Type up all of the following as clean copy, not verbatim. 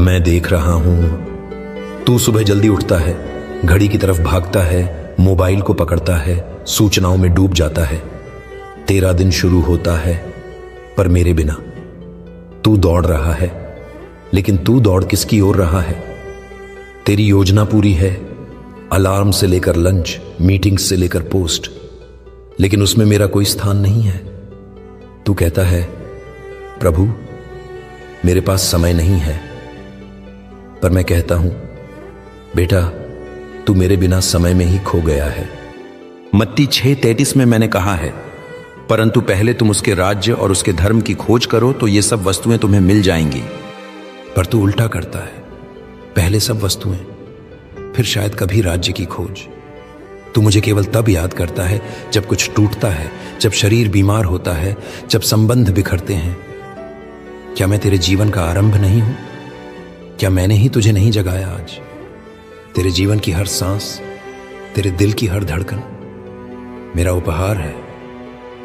मैं देख रहा हूं तू सुबह जल्दी उठता है, घड़ी की तरफ भागता है, मोबाइल को पकड़ता है, सूचनाओं में डूब जाता है। तेरा दिन शुरू होता है पर मेरे बिना। तू दौड़ रहा है, लेकिन तू दौड़ किसकी ओर रहा है? तेरी योजना पूरी है, अलार्म से लेकर लंच, मीटिंग से लेकर पोस्ट, लेकिन उसमें मेरा कोई स्थान नहीं है। तू कहता है, प्रभु मेरे पास समय नहीं है, पर मैं कहता हूं, बेटा तू मेरे बिना समय में ही खो गया है। मत्ती 6:33 में मैंने कहा है, परंतु पहले तुम उसके राज्य और उसके धर्म की खोज करो तो ये सब वस्तुएं तुम्हें मिल जाएंगी। पर तू उल्टा करता है, पहले सब वस्तुएं, फिर शायद कभी राज्य की खोज। तू मुझे केवल तब याद करता है जब कुछ टूटता है, जब शरीर बीमार होता है, जब संबंध बिखरते हैं। क्या मैं तेरे जीवन का आरंभ नहीं हूं? क्या मैंने ही तुझे नहीं जगाया आज? तेरे जीवन की हर सांस, तेरे दिल की हर धड़कन मेरा उपहार है,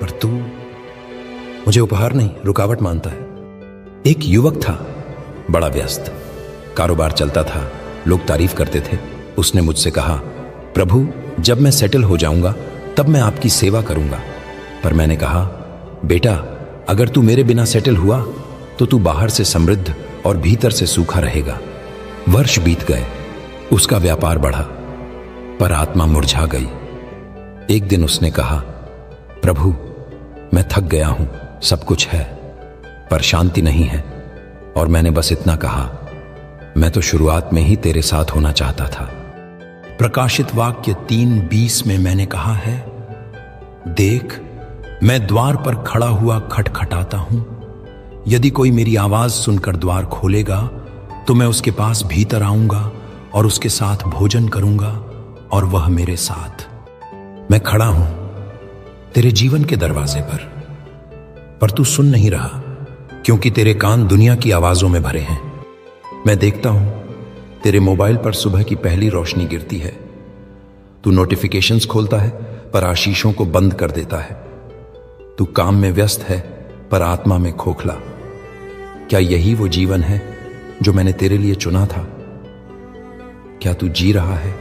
पर तू मुझे उपहार नहीं, रुकावट मानता है। एक युवक था, बड़ा व्यस्त, कारोबार चलता था, लोग तारीफ करते थे। उसने मुझसे कहा, प्रभु जब मैं सेटल हो जाऊंगा तब मैं आपकी सेवा करूंगा। पर मैंने कहा, बेटा अगर तू मेरे बिना सेटल हुआ तो तू बाहर से समृद्ध और भीतर से सूखा रहेगा। वर्ष बीत गए, उसका व्यापार बढ़ा, पर आत्मा मुरझा गई। एक दिन उसने कहा, प्रभु मैं थक गया हूं, सब कुछ है पर शांति नहीं है। और मैंने बस इतना कहा, मैं तो शुरुआत में ही तेरे साथ होना चाहता था। प्रकाशित वाक्य 3:20 में मैंने कहा है, देख मैं द्वार पर खड़ा हुआ खटखटाता हूं, यदि कोई मेरी आवाज सुनकर द्वार खोलेगा तो मैं उसके पास भीतर आऊंगा और उसके साथ भोजन करूंगा और वह मेरे साथ। मैं खड़ा हूं तेरे जीवन के दरवाजे पर तू सुन नहीं रहा, क्योंकि तेरे कान दुनिया की आवाजों में भरे हैं। मैं देखता हूं तेरे मोबाइल पर सुबह की पहली रोशनी गिरती है। तू नोटिफिकेशंस खोलता है पर आशीषों को बंद कर देता है। तू काम में व्यस्त है पर आत्मा में खोखला। क्या यही वो जीवन है जो मैंने तेरे लिए चुना था? क्या तू जी रहा है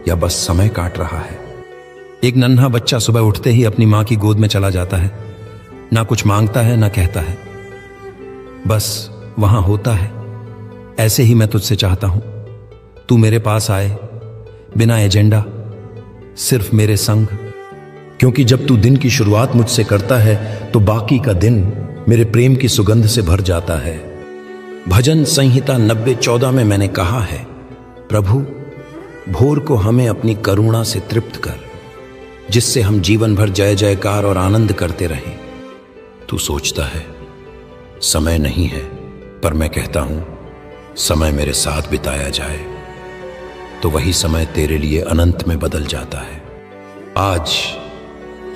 या बस समय काट रहा है? एक नन्हा बच्चा सुबह उठते ही अपनी मां की गोद में चला जाता है, ना कुछ मांगता है ना कहता है, बस वहां होता है। ऐसे ही मैं तुझसे चाहता हूं, तू मेरे पास आए, बिना एजेंडा, सिर्फ मेरे संग। क्योंकि जब तू दिन की शुरुआत मुझसे करता है तो बाकी का दिन मेरे प्रेम की सुगंध से भर जाता है। भजन संहिता 90:14 में मैंने कहा है, प्रभु भोर को हमें अपनी करुणा से तृप्त कर, जिससे हम जीवन भर जय जयकार और आनंद करते रहें। तू सोचता है समय नहीं है, पर मैं कहता हूं समय मेरे साथ बिताया जाए तो वही समय तेरे लिए अनंत में बदल जाता है। आज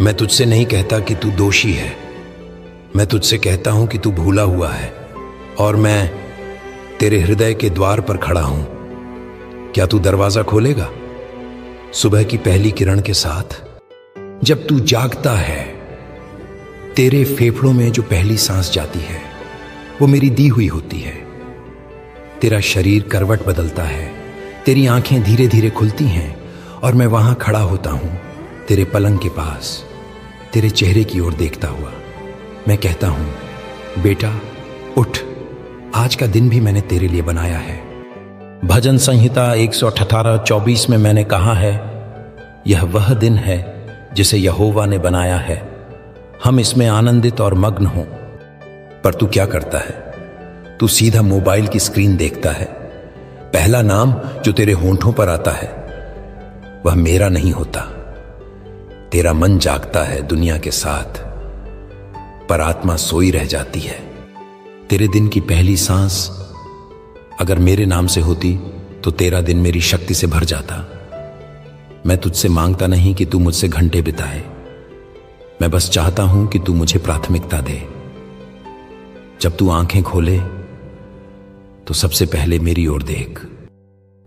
मैं तुझसे नहीं कहता कि तू दोषी है, मैं तुझसे कहता हूं कि तू भूला हुआ है और मैं तेरे हृदय के द्वार पर खड़ा हूं। क्या तू दरवाजा खोलेगा? सुबह की पहली किरण के साथ जब तू जागता है, तेरे फेफड़ों में जो पहली सांस जाती है वो मेरी दी हुई होती है। तेरा शरीर करवट बदलता है, तेरी आंखें धीरे धीरे खुलती हैं और मैं वहां खड़ा होता हूं तेरे पलंग के पास, तेरे चेहरे की ओर देखता हुआ। मैं कहता हूं, बेटा उठ, आज का दिन भी मैंने तेरे लिए बनाया है। भजन संहिता 118:24 में मैंने कहा है, यह वह दिन है जिसे यहोवा ने बनाया है, हम इसमें आनंदित और मग्न हों। पर तू क्या करता है? तू सीधा मोबाइल की स्क्रीन देखता है। पहला नाम जो तेरे होंठों पर आता है वह मेरा नहीं होता। तेरा मन जागता है दुनिया के साथ, पर आत्मा सोई रह जाती है। तेरे दिन की पहली सांस अगर मेरे नाम से होती तो तेरा दिन मेरी शक्ति से भर जाता। मैं तुझसे मांगता नहीं कि तू मुझसे घंटे बिताए, मैं बस चाहता हूं कि तू मुझे प्राथमिकता दे। जब तू आंखें खोले तो सबसे पहले मेरी ओर देख।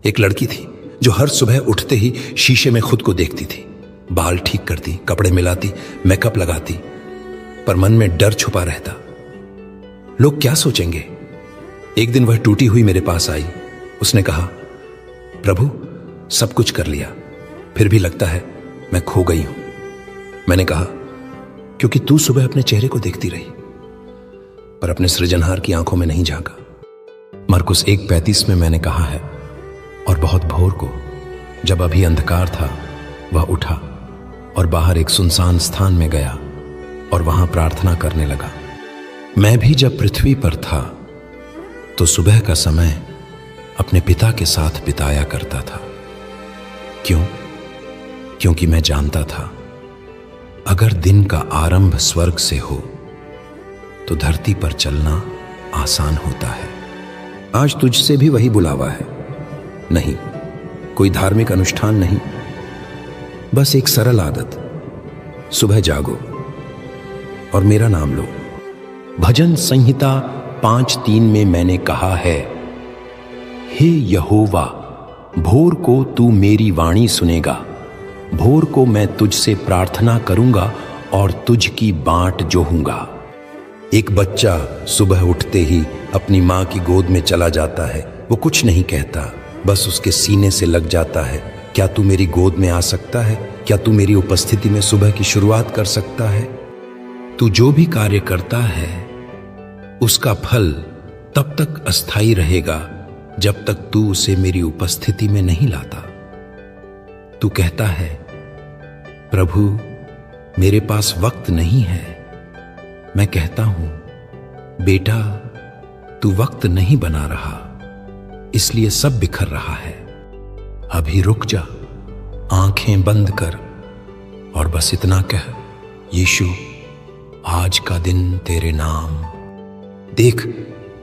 एक लड़की थी जो हर सुबह उठते ही शीशे में खुद को देखती थी, बाल ठीक करती, कपड़े मिलाती, मेकअप लगाती, पर मन में डर छुपा रहता। लोग क्या सोचेंगे? एक दिन वह टूटी हुई मेरे पास आई। उसने कहा, प्रभु सब कुछ कर लिया, फिर भी लगता है मैं खो गई हूं। मैंने कहा, क्योंकि तू सुबह अपने चेहरे को देखती रही पर अपने सृजनहार की आंखों में नहीं झांका। मरकुस 1:35 में मैंने कहा है, और बहुत भोर को जब अभी अंधकार था वह उठा और बाहर एक सुनसान स्थान में गया और वहां प्रार्थना करने लगा। मैं भी जब पृथ्वी पर था तो सुबह का समय अपने पिता के साथ बिताया करता था। क्यों? क्योंकि मैं जानता था अगर दिन का आरंभ स्वर्ग से हो तो धरती पर चलना आसान होता है। आज तुझसे भी वही बुलावा है। नहीं, कोई धार्मिक अनुष्ठान नहीं, बस एक सरल आदत। सुबह जागो और मेरा नाम लो। भजन संहिता 5:3 में मैंने कहा है, हे यहोवा, भोर को तू मेरी वाणी सुनेगा, भोर को मैं तुझसे प्रार्थना करूंगा और तुझ की बाट जोहूंगा। एक बच्चा सुबह उठते ही अपनी मां की गोद में चला जाता है। वो कुछ नहीं कहता, बस उसके सीने से लग जाता है, क्या तू मेरी गोद में आ सकता है? क्या तू मेरी उपस्थिति में सुबह की शुरुआत कर सकता है? तू जो भी कार्य करता है उसका फल तब तक अस्थायी रहेगा जब तक तू उसे मेरी उपस्थिति में नहीं लाता। तू कहता है, प्रभु मेरे पास वक्त नहीं है। मैं कहता हूं, बेटा तू वक्त नहीं बना रहा, इसलिए सब बिखर रहा है। अभी रुक जा, आंखें बंद कर और बस इतना कह, यीशु आज का दिन तेरे नाम। देख,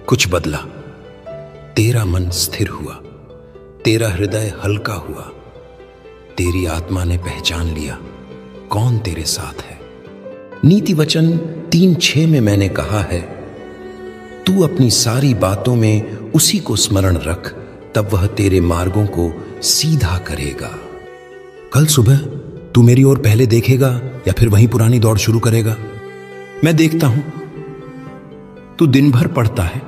कुछ बदला। तेरा मन स्थिर हुआ, तेरा हृदय हल्का हुआ, तेरी आत्मा ने पहचान लिया कौन तेरे साथ है। नीति वचन 3:6 में मैंने कहा है, तू अपनी सारी बातों में उसी को स्मरण रख, तब वह तेरे मार्गों को सीधा करेगा। कल सुबह तू मेरी ओर पहले देखेगा या फिर वहीं पुरानी दौड़ शुरू करेगा? मैं देखता हूं तू दिन भर पढ़ता है,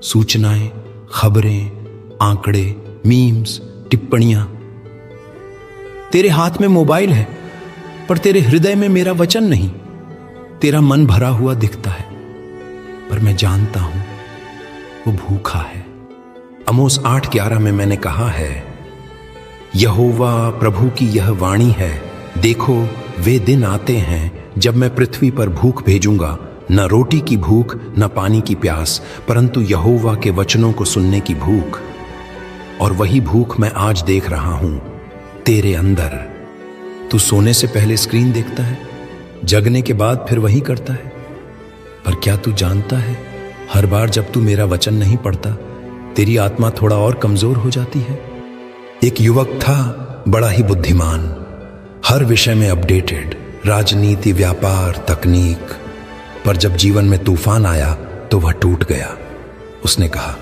सूचनाएं, खबरें, आंकड़े, मीम्स, टिप्पणियां। तेरे हाथ में मोबाइल है पर तेरे हृदय में मेरा वचन नहीं। तेरा मन भरा हुआ दिखता है पर मैं जानता हूं वो भूखा है। आमोस 8:11 में मैंने कहा है, यहोवा प्रभु की यह वाणी है, देखो वे दिन आते हैं जब मैं पृथ्वी पर भूख भेजूंगा, न रोटी की भूख न पानी की प्यास, परंतु यहोवा के वचनों को सुनने की भूख। और वही भूख मैं आज देख रहा हूं तेरे अंदर। तू सोने से पहले स्क्रीन देखता है, जगने के बाद फिर वही करता है। पर क्या तू जानता है, हर बार जब तू मेरा वचन नहीं पढ़ता, तेरी आत्मा थोड़ा और कमजोर हो जाती है। एक युवक था, बड़ा ही बुद्धिमान, हर विषय में अपडेटेड, राजनीति, व्यापार, तकनीक। पर जब जीवन में तूफान आया तो वह टूट गया। उसने कहा,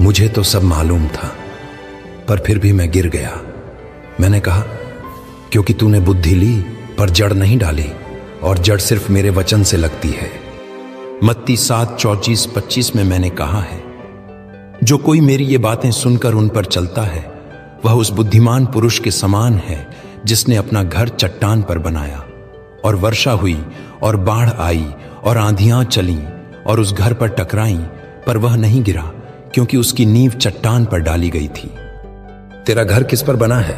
मुझे तो सब मालूम था पर फिर भी मैं गिर गया। मैंने कहा, क्योंकि तूने बुद्धि ली पर जड़ नहीं डाली, और जड़ सिर्फ मेरे वचन से लगती है। मत्ती 7:24-25 में मैंने कहा है, जो कोई मेरी ये बातें सुनकर उन पर चलता है वह उस बुद्धिमान पुरुष के समान है जिसने अपना घर चट्टान पर बनाया। और वर्षा हुई और बाढ़ आई और आंधियां चलीं और उस घर पर टकराईं, पर वह नहीं गिरा क्योंकि उसकी नींव चट्टान पर डाली गई थी। तेरा घर किस पर बना है?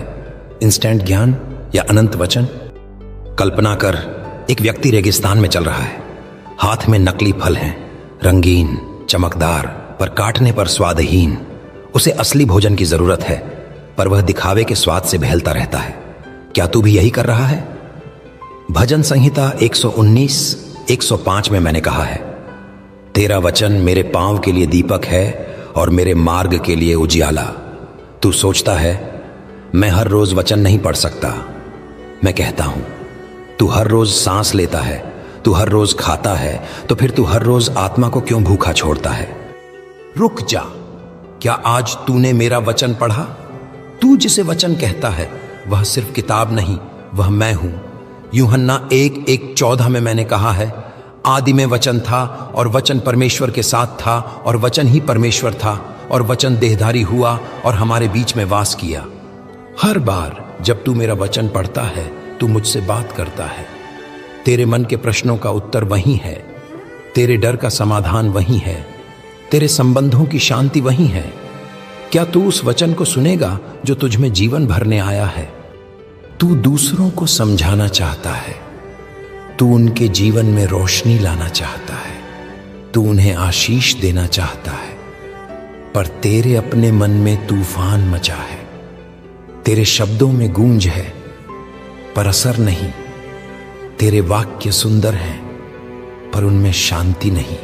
इंस्टेंट ज्ञान या अनंत वचन? कल्पना कर, एक व्यक्ति रेगिस्तान में चल रहा है, हाथ में नकली फल हैं, रंगीन, चमकदार, पर काटने पर स्वादहीन। उसे असली भोजन की जरूरत है पर वह दिखावे के स्वाद से बहलता रहता है। क्या तू भी यही कर रहा है? भजन संहिता 119:105 में मैंने कहा है, तेरा वचन मेरे पांव के लिए दीपक है और मेरे मार्ग के लिए उजियाला। तू सोचता है मैं हर रोज वचन नहीं पढ़ सकता। मैं कहता हूं, तू हर रोज सांस लेता है, तू हर रोज खाता है, तो फिर तू हर रोज आत्मा को क्यों भूखा छोड़ता है? रुक जा, क्या आज तूने मेरा वचन पढ़ा? तू जिसे वचन कहता है वह सिर्फ किताब नहीं, वह मैं हूं। यूहन्ना 1:14 में मैंने कहा है, आदि में वचन था और वचन परमेश्वर के साथ था और वचन ही परमेश्वर था और वचन देहधारी हुआ और हमारे बीच में वास किया। हर बार जब तू मेरा वचन पढ़ता है तू मुझसे बात करता है। तेरे मन के प्रश्नों का उत्तर वही है, तेरे डर का समाधान वही है, तेरे संबंधों की शांति वही है। क्या तू उस वचन को सुनेगा जो तुझ में जीवन भरने आया है? तू दूसरों को समझाना चाहता है, तू उनके जीवन में रोशनी लाना चाहता है, तू उन्हें आशीष देना चाहता है, पर तेरे अपने मन में तूफान मचा है। तेरे शब्दों में गूंज है पर असर नहीं, तेरे वाक्य सुंदर हैं पर उनमें शांति नहीं।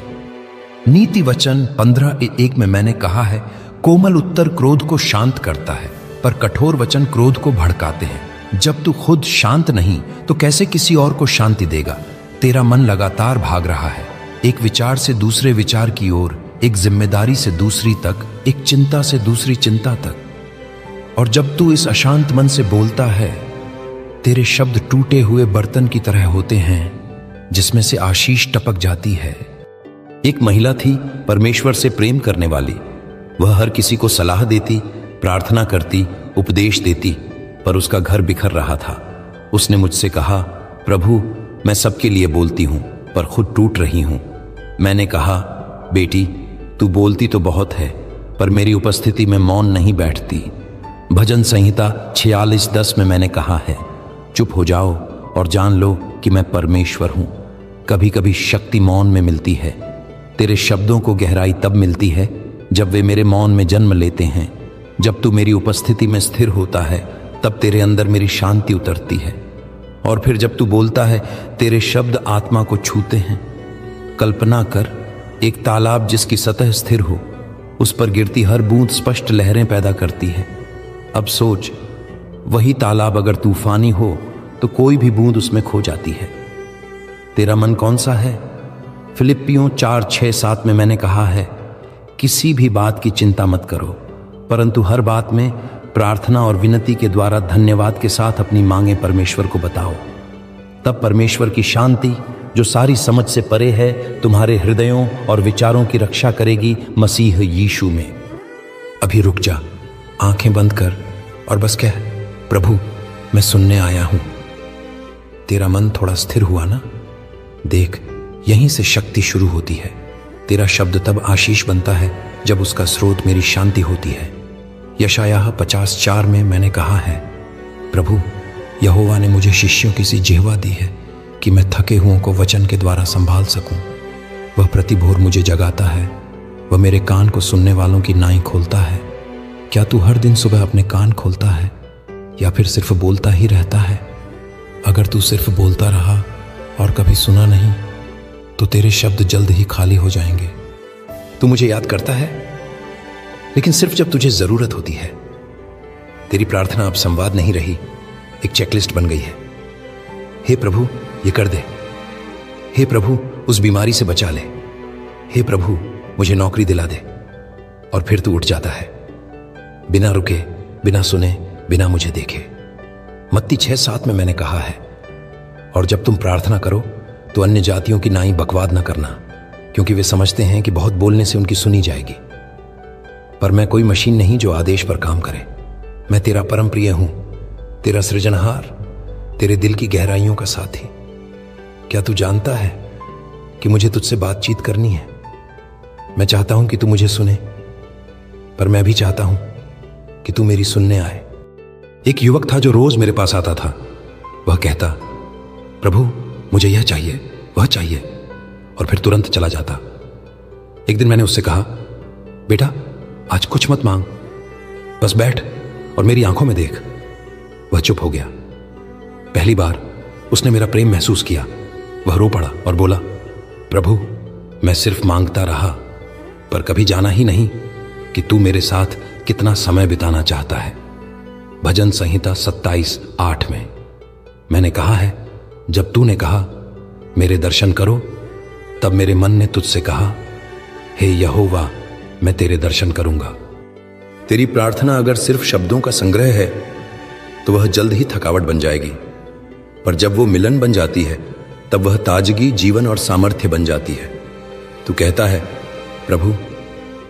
नीति वचन 15:1 में मैंने कहा है, कोमल उत्तर क्रोध को शांत करता है पर कठोर वचन क्रोध को भड़काते हैं। जब तू खुद शांत नहीं तो कैसे किसी और को शांति देगा? तेरा मन लगातार भाग रहा है, एक विचार से दूसरे विचार की ओर, एक जिम्मेदारी से दूसरी तक, एक चिंता से दूसरी चिंता तक। और जब तू इस अशांत मन से बोलता है, तेरे शब्द टूटे हुए बर्तन की तरह होते हैं जिसमें से आशीष टपक जाती है। एक महिला थी परमेश्वर से प्रेम करने वाली। वह हर किसी को सलाह देती, प्रार्थना करती, उपदेश देती, पर उसका घर बिखर रहा था। उसने मुझसे कहा, प्रभु मैं सबके लिए बोलती हूं पर खुद टूट रही हूं। मैंने कहा, बेटी तू बोलती तो बहुत है पर मेरी उपस्थिति में मौन नहीं बैठती। भजन संहिता 46:10 में मैंने कहा है, चुप हो जाओ और जान लो कि मैं परमेश्वर हूं। कभी कभी शक्ति मौन में मिलती है। तेरे शब्दों को गहराई तब मिलती है जब वे मेरे मौन में जन्म लेते हैं। जब तू मेरी उपस्थिति में स्थिर होता है तब तेरे अंदर मेरी शांति उतरती है। और फिर जब तू बोलता है तेरे शब्द आत्मा को छूते हैं। कल्पना कर, एक तालाब जिसकी सतह स्थिर हो, उस पर गिरती हर बूंद स्पष्ट लहरें पैदा करती है। अब सोच, वही तालाब अगर तूफानी हो तो कोई भी बूंद उसमें खो जाती है। तेरा मन कौन सा है? फिलिप्पियों 4:6-7 में मैंने कहा है, किसी भी बात की चिंता मत करो, परंतु हर बात में प्रार्थना और विनती के द्वारा धन्यवाद के साथ अपनी मांगें परमेश्वर को बताओ। तब परमेश्वर की शांति जो सारी समझ से परे है तुम्हारे हृदयों और विचारों की रक्षा करेगी मसीह यीशु में। अभी रुक जा, आंखें बंद कर और बस कह, प्रभु मैं सुनने आया हूं। तेरा मन थोड़ा स्थिर हुआ ना? देख, यहीं से शक्ति शुरू होती है। तेरा शब्द तब आशीष बनता है जब उसका स्रोत मेरी शांति होती है। यशायाह 50:4 में मैंने कहा है, प्रभु यहोवा ने मुझे शिष्यों की सी जिह्वा दी है कि मैं थके हुओं को वचन के द्वारा संभाल सकूं। वह प्रति भोर मुझे जगाता है, वह मेरे कान को सुनने वालों की नाई खोलता है। क्या तू हर दिन सुबह अपने कान खोलता है या फिर सिर्फ बोलता ही रहता है? अगर तू सिर्फ बोलता रहा और कभी सुना नहीं तो तेरे शब्द जल्द ही खाली हो जाएंगे। तू मुझे याद करता है, लेकिन सिर्फ जब तुझे जरूरत होती है। तेरी प्रार्थना अब संवाद नहीं रही, एक चेकलिस्ट बन गई है। हे प्रभु ये कर दे, हे प्रभु उस बीमारी से बचा ले, हे प्रभु मुझे नौकरी दिला दे। और फिर तू उठ जाता है, बिना रुके, बिना सुने, बिना मुझे देखे। मत्ती 6:7 में मैंने कहा है, और जब तुम प्रार्थना करो तो अन्य जातियों की नाई बकवाद न करना, क्योंकि वे समझते हैं कि बहुत बोलने से उनकी सुनी जाएगी। पर मैं कोई मशीन नहीं जो आदेश पर काम करे। मैं तेरा परम प्रिय हूं, तेरा सृजनहार, तेरे दिल की गहराइयों का साथी। क्या तू जानता है कि मुझे तुझसे बातचीत करनी है? मैं चाहता हूं कि तू मुझे सुने, पर मैं भी चाहता हूं कि तू मेरी सुनने आए। एक युवक था जो रोज मेरे पास आता था। वह कहता, प्रभु मुझे यह चाहिए, वह चाहिए, और फिर तुरंत चला जाता। एक दिन मैंने उससे कहा, बेटा आज कुछ मत मांग, बस बैठ और मेरी आंखों में देख। वह चुप हो गया। पहली बार उसने मेरा प्रेम महसूस किया। वह रो पड़ा और बोला, प्रभु मैं सिर्फ मांगता रहा, पर कभी जाना ही नहीं कि तू मेरे साथ कितना समय बिताना चाहता है। भजन संहिता 27:8 में मैंने कहा है, जब तूने कहा मेरे दर्शन करो, तब मेरे मन ने तुझसे कहा, हे यहोवा मैं तेरे दर्शन करूंगा। तेरी प्रार्थना अगर सिर्फ शब्दों का संग्रह है तो वह जल्द ही थकावट बन जाएगी, पर जब वो मिलन बन जाती है तब वह ताजगी, जीवन और सामर्थ्य बन जाती है। तू कहता है, प्रभु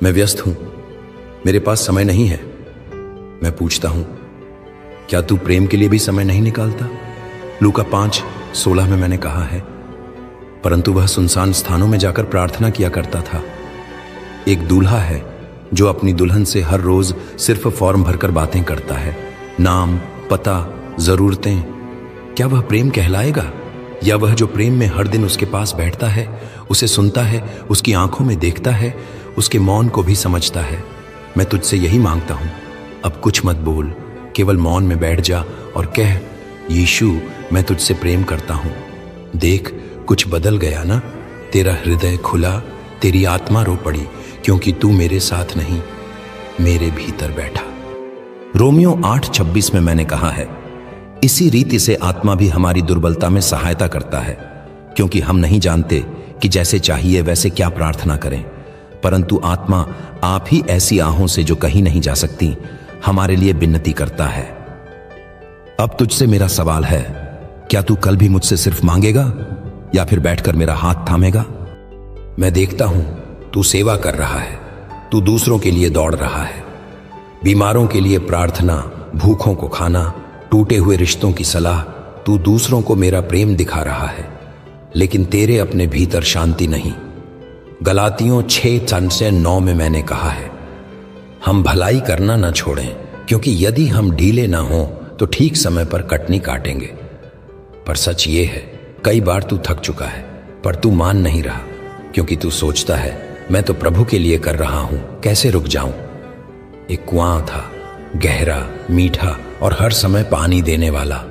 मैं व्यस्त हूं, मेरे पास समय नहीं है। मैं पूछता हूं, क्या तू प्रेम के लिए भी समय नहीं निकालता? लूका 5:16 में मैंने कहा है, परंतु वह सुनसान स्थानों में जाकर प्रार्थना किया करता था। एक दूल्हा है जो अपनी दुल्हन से हर रोज सिर्फ फॉर्म भरकर बातें करता है, नाम, पता, जरूरतें। क्या वह प्रेम कहलाएगा? या वह जो प्रेम में हर दिन उसके पास बैठता है, उसे सुनता है, उसकी आंखों में देखता है, उसके मौन को भी समझता है? मैं तुझसे यही मांगता हूं, अब कुछ मत बोल, केवल मौन में बैठ जा और कह, यीशु मैं तुझसे प्रेम करता हूं। देख, कुछ बदल गया ना? तेरा हृदय खुला, तेरी आत्मा रो पड़ी, क्योंकि तू मेरे साथ नहीं, मेरे भीतर बैठा। रोमियो 8:26 में मैंने कहा है, इसी रीति से आत्मा भी हमारी दुर्बलता में सहायता करता है, क्योंकि हम नहीं जानते कि जैसे चाहिए वैसे क्या प्रार्थना करें, परंतु आत्मा आप ही ऐसी आहों से जो कहीं नहीं जा सकती हमारे लिए विनती करता है। अब तुझसे मेरा सवाल है, क्या तू कल भी मुझसे सिर्फ मांगेगा या फिर बैठकर मेरा हाथ थामेगा? मैं देखता हूं तू सेवा कर रहा है, तू दूसरों के लिए दौड़ रहा है, बीमारों के लिए प्रार्थना, भूखों को खाना, टूटे हुए रिश्तों की सलाह। तू दूसरों को मेरा प्रेम दिखा रहा है, लेकिन तेरे अपने भीतर शांति नहीं। गलातियों 6:9 में मैंने कहा है, हम भलाई करना न छोड़ें, क्योंकि यदि हम ढीले ना हों तो ठीक समय पर कटनी काटेंगे। पर सच ये है, कई बार तू थक चुका है, पर तू मान नहीं रहा, क्योंकि तू सोचता है मैं तो प्रभु के लिए कर रहा हूं, कैसे रुक जाऊं। एक कुआं था, गहरा, मीठा और हर समय पानी देने वाला।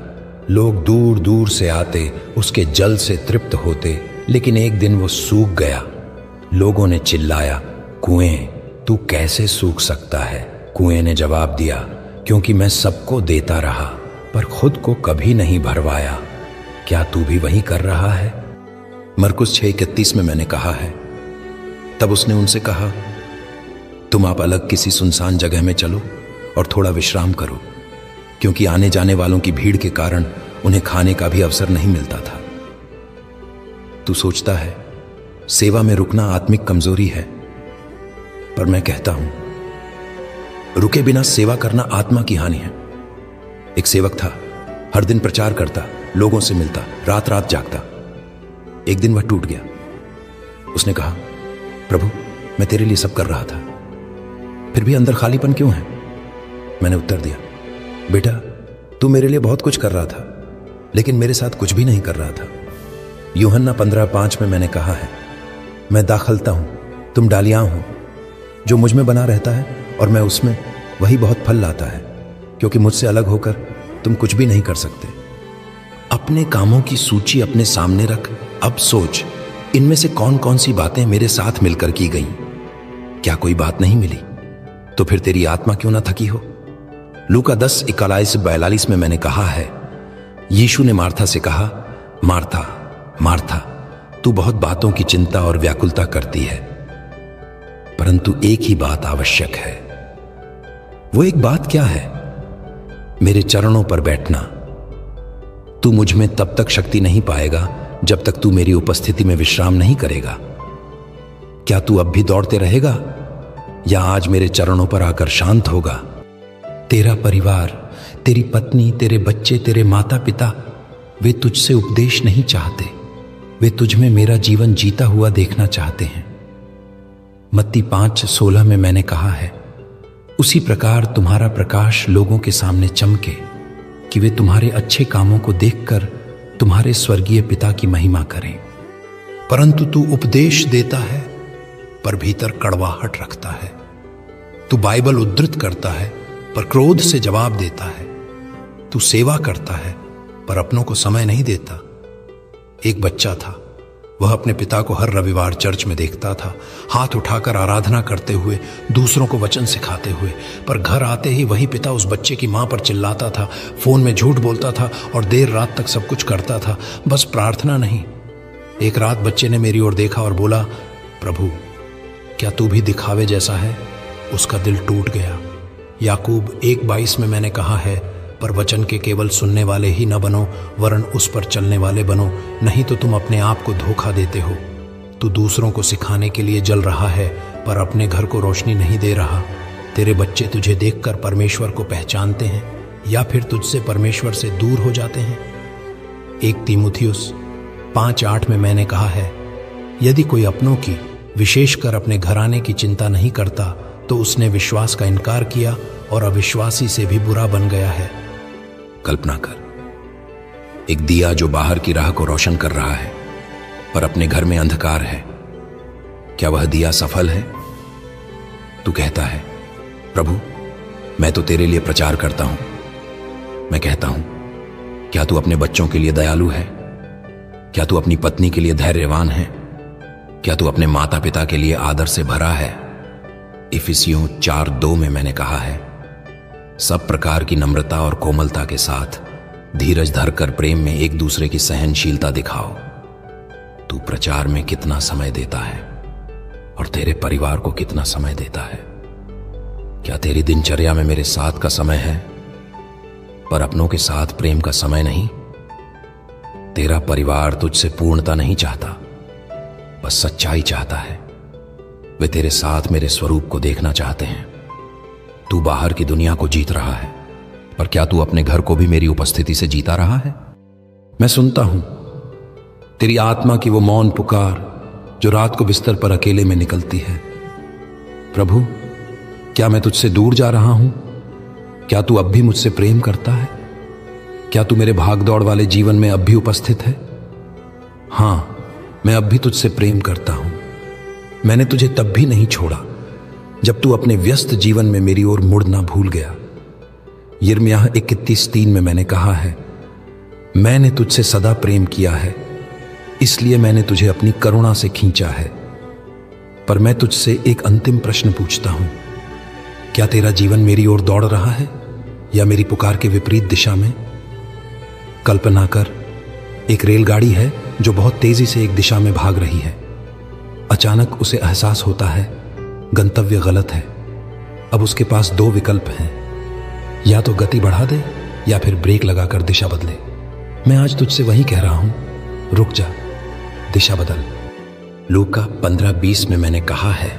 लोग दूर दूर से आते, उसके जल से तृप्त होते, लेकिन एक दिन वो सूख गया। लोगों ने चिल्लाया, कुएं तू कैसे सूख सकता है? कुएं ने जवाब दिया, क्योंकि मैं सबको देता रहा पर खुद को कभी नहीं भरवाया। क्या तू भी वही कर रहा है? मरकुस 6:31 में मैंने कहा है, तब उसने उनसे कहा, तुम आप अलग किसी सुनसान जगह में चलो और थोड़ा विश्राम करो, क्योंकि आने जाने वालों की भीड़ के कारण उन्हें खाने का भी अवसर नहीं मिलता था। तू सोचता है सेवा में रुकना आत्मिक कमजोरी है, पर मैं कहता हूं रुके बिना सेवा करना आत्मा की हानि है। एक सेवक था, हर दिन प्रचार करता, लोगों से मिलता, रात रात जागता। एक दिन वह टूट गया। उसने कहा, प्रभु मैं तेरे लिए सब कर रहा था, फिर भी अंदर खालीपन क्यों है? मैंने उत्तर दिया, बेटा तू मेरे लिए बहुत कुछ कर रहा था, लेकिन मेरे साथ कुछ भी नहीं कर रहा था। यूहन्ना 15:5 में मैंने कहा है, मैं दाखलता हूं, तुम डालियां हो। जो मुझ में बना रहता है और मैं उसमें, वही बहुत फल लाता है, क्योंकि मुझसे अलग होकर तुम कुछ भी नहीं कर सकते। अपने कामों की सूची अपने सामने रख, अब सोच इनमें से कौन कौन सी बातें मेरे साथ मिलकर की गई। क्या कोई बात नहीं मिली? तो फिर तेरी आत्मा क्यों ना थकी हो? लूका 10:41-42 में मैंने कहा है, यीशु ने मार्था से कहा, मार्था मार्था तू बहुत बातों की चिंता और व्याकुलता करती है, परंतु एक ही बात आवश्यक है। वो एक बात क्या है? मेरे चरणों पर बैठना। तू मुझ में तब तक शक्ति नहीं पाएगा जब तक तू मेरी उपस्थिति में विश्राम नहीं करेगा। क्या तू अब भी दौड़ते रहेगा या आज मेरे चरणों पर आकर शांत होगा? तेरा परिवार, तेरी पत्नी, तेरे बच्चे, तेरे माता पिता, वे तुझसे उपदेश नहीं चाहते, वे तुझ में मेरा जीवन जीता हुआ देखना चाहते हैं। मत्ती 5:16 में मैंने कहा है, उसी प्रकार तुम्हारा प्रकाश लोगों के सामने चमके, कि वे तुम्हारे अच्छे कामों को देखकर तुम्हारे स्वर्गीय पिता की महिमा करें। परंतु तू उपदेश देता है पर भीतर कड़वाहट रखता है। तू बाइबल उद्धृत करता है पर क्रोध से जवाब देता है। तू सेवा करता है पर अपनों को समय नहीं देता। एक बच्चा था, वह अपने पिता को हर रविवार चर्च में देखता था, हाथ उठाकर आराधना करते हुए, दूसरों को वचन सिखाते हुए, पर घर आते ही वही पिता उस बच्चे की मां पर चिल्लाता था, फोन में झूठ बोलता था और देर रात तक सब कुछ करता था, बस प्रार्थना नहीं। एक रात बच्चे ने मेरी ओर देखा और बोला, प्रभु क्या तू भी दिखावे जैसा है? उसका दिल टूट गया। याकूब 1:22 में मैंने कहा है, पर वचन के केवल सुनने वाले ही न बनो, वरन उस पर चलने वाले बनो, नहीं तो तुम अपने आप को धोखा देते हो। तू दूसरों को सिखाने के लिए जल रहा है, पर अपने घर को रोशनी नहीं दे रहा। तेरे बच्चे तुझे देखकर परमेश्वर को पहचानते हैं या फिर तुझसे परमेश्वर से दूर हो जाते हैं। 1 तीमुथियुस 5:8 में मैंने कहा है, यदि कोई अपनों की, विशेषकर अपने घराने की चिंता नहीं करता तो उसने विश्वास का इनकार किया और अविश्वासी से भी बुरा बन गया है। कल्पना कर, एक दिया जो बाहर की राह को रोशन कर रहा है पर अपने घर में अंधकार है। क्या वह दिया सफल है? तू कहता है, प्रभु मैं तो तेरे लिए प्रचार करता हूं। मैं कहता हूं, क्या तू अपने बच्चों के लिए दयालु है? क्या तू अपनी पत्नी के लिए धैर्यवान है? क्या तू अपने माता पिता के लिए आदर से भरा है? इफिसियों 4:2 में मैंने कहा है, सब प्रकार की नम्रता और कोमलता के साथ धीरज धरकर प्रेम में एक दूसरे की सहनशीलता दिखाओ। तू प्रचार में कितना समय देता है और तेरे परिवार को कितना समय देता है? क्या तेरी दिनचर्या में मेरे साथ का समय है पर अपनों के साथ प्रेम का समय नहीं? तेरा परिवार तुझसे पूर्णता नहीं चाहता, बस सच्चाई चाहता है। वे तेरे साथ मेरे स्वरूप को देखना चाहते हैं। तू बाहर की दुनिया को जीत रहा है, पर क्या तू अपने घर को भी मेरी उपस्थिति से जीता रहा है? मैं सुनता हूं तेरी आत्मा की वो मौन पुकार जो रात को बिस्तर पर अकेले में निकलती है। प्रभु, क्या मैं तुझसे दूर जा रहा हूं? क्या तू अब भी मुझसे प्रेम करता है? क्या तू मेरे भागदौड़ वाले जीवन में अब भी उपस्थित है? हां, मैं अब भी तुझसे प्रेम करता हूं। मैंने तुझे तब भी नहीं छोड़ा जब तू अपने व्यस्त जीवन में मेरी ओर मुड़ना भूल गया। यिर्मयाह 31:3 में मैंने कहा है, मैंने तुझसे सदा प्रेम किया है, इसलिए मैंने तुझे अपनी करुणा से खींचा है। पर मैं तुझसे एक अंतिम प्रश्न पूछता हूं, क्या तेरा जीवन मेरी ओर दौड़ रहा है या मेरी पुकार के विपरीत दिशा में? कल्पना कर, एक रेलगाड़ी है जो बहुत तेजी से एक दिशा में भाग रही है। अचानक उसे एहसास होता है गंतव्य गलत है। अब उसके पास 2 विकल्प हैं, या तो गति बढ़ा दे या फिर ब्रेक लगाकर दिशा बदले। मैं आज तुझसे वही कह रहा हूं, रुक जा, दिशा बदल। लूका 15:20 में मैंने कहा है,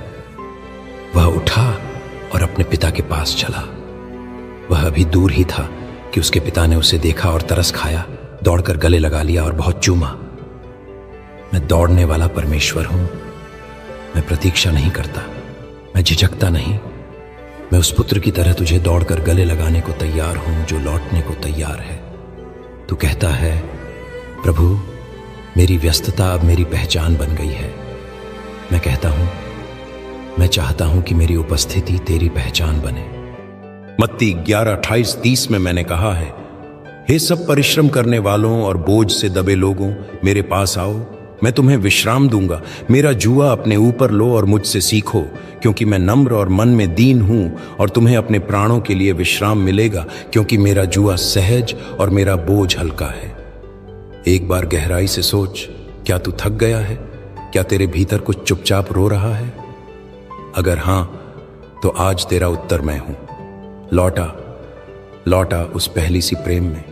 वह उठा और अपने पिता के पास चला। वह अभी दूर ही था कि उसके पिता ने उसे देखा और तरस खाया, दौड़कर गले लगा लिया और बहुत चूमा। मैं दौड़ने वाला परमेश्वर हूं। मैं प्रतीक्षा नहीं करता, मैं झिझकता नहीं। मैं उस पुत्र की तरह तुझे दौड़कर गले लगाने को तैयार हूं जो लौटने को तैयार है। तू कहता है, प्रभु मेरी व्यस्तता अब मेरी पहचान बन गई है। मैं कहता हूं, मैं चाहता हूं कि मेरी उपस्थिति तेरी पहचान बने। मत्ती 11:28-30 में मैंने कहा है, हे सब परिश्रम करने वालों और बोझ से दबे लोगों, मेरे पास आओ, मैं तुम्हें विश्राम दूंगा। मेरा जुआ अपने ऊपर लो और मुझसे सीखो, क्योंकि मैं नम्र और मन में दीन हूं, और तुम्हें अपने प्राणों के लिए विश्राम मिलेगा, क्योंकि मेरा जुआ सहज और मेरा बोझ हल्का है। एक बार गहराई से सोच, क्या तू थक गया है? क्या तेरे भीतर कुछ चुपचाप रो रहा है? अगर हां, तो आज तेरा उत्तर मैं हूं। लौटा, लौटा उस पहली सी प्रेम में,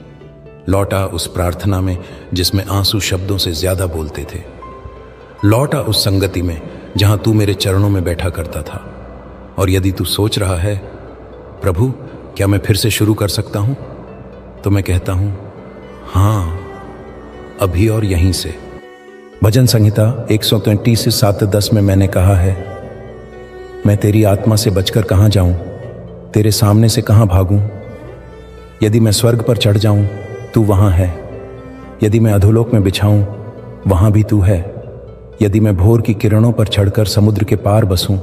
लौटा उस प्रार्थना में जिसमें आंसू शब्दों से ज्यादा बोलते थे, लौटा उस संगति में जहां तू मेरे चरणों में बैठा करता था। और यदि तू सोच रहा है, प्रभु क्या मैं फिर से शुरू कर सकता हूं, तो मैं कहता हूं, हां, अभी और यहीं से। भजन संहिता 133:7-10 में मैंने कहा है, मैं तेरी आत्मा से बचकर कहां जाऊं, तेरे सामने से कहां भागूं? यदि मैं स्वर्ग पर चढ़ जाऊं, तू वहां है। यदि मैं अधोलोक में बिछाऊं, वहां भी तू है। यदि मैं भोर की किरणों पर चढ़कर समुद्र के पार बसूं,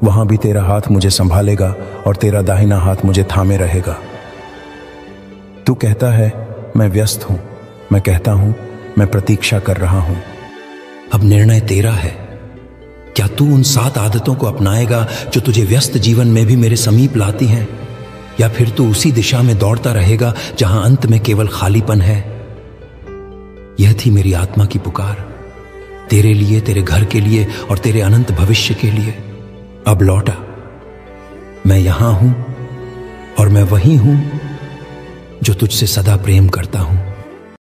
वहां भी तेरा हाथ मुझे संभालेगा और तेरा दाहिना हाथ मुझे थामे रहेगा। तू कहता है, मैं व्यस्त हूं। मैं कहता हूं, मैं प्रतीक्षा कर रहा हूं। अब निर्णय तेरा है। क्या तू उन 7 आदतों को अपनाएगा जो तुझे व्यस्त जीवन में भी मेरे समीप लाती हैं, या फिर तू उसी दिशा में दौड़ता रहेगा जहां अंत में केवल खालीपन है? यह थी मेरी आत्मा की पुकार, तेरे लिए, तेरे घर के लिए और तेरे अनंत भविष्य के लिए। अब लौटा, मैं यहां हूं और मैं वही हूं जो तुझसे सदा प्रेम करता हूं।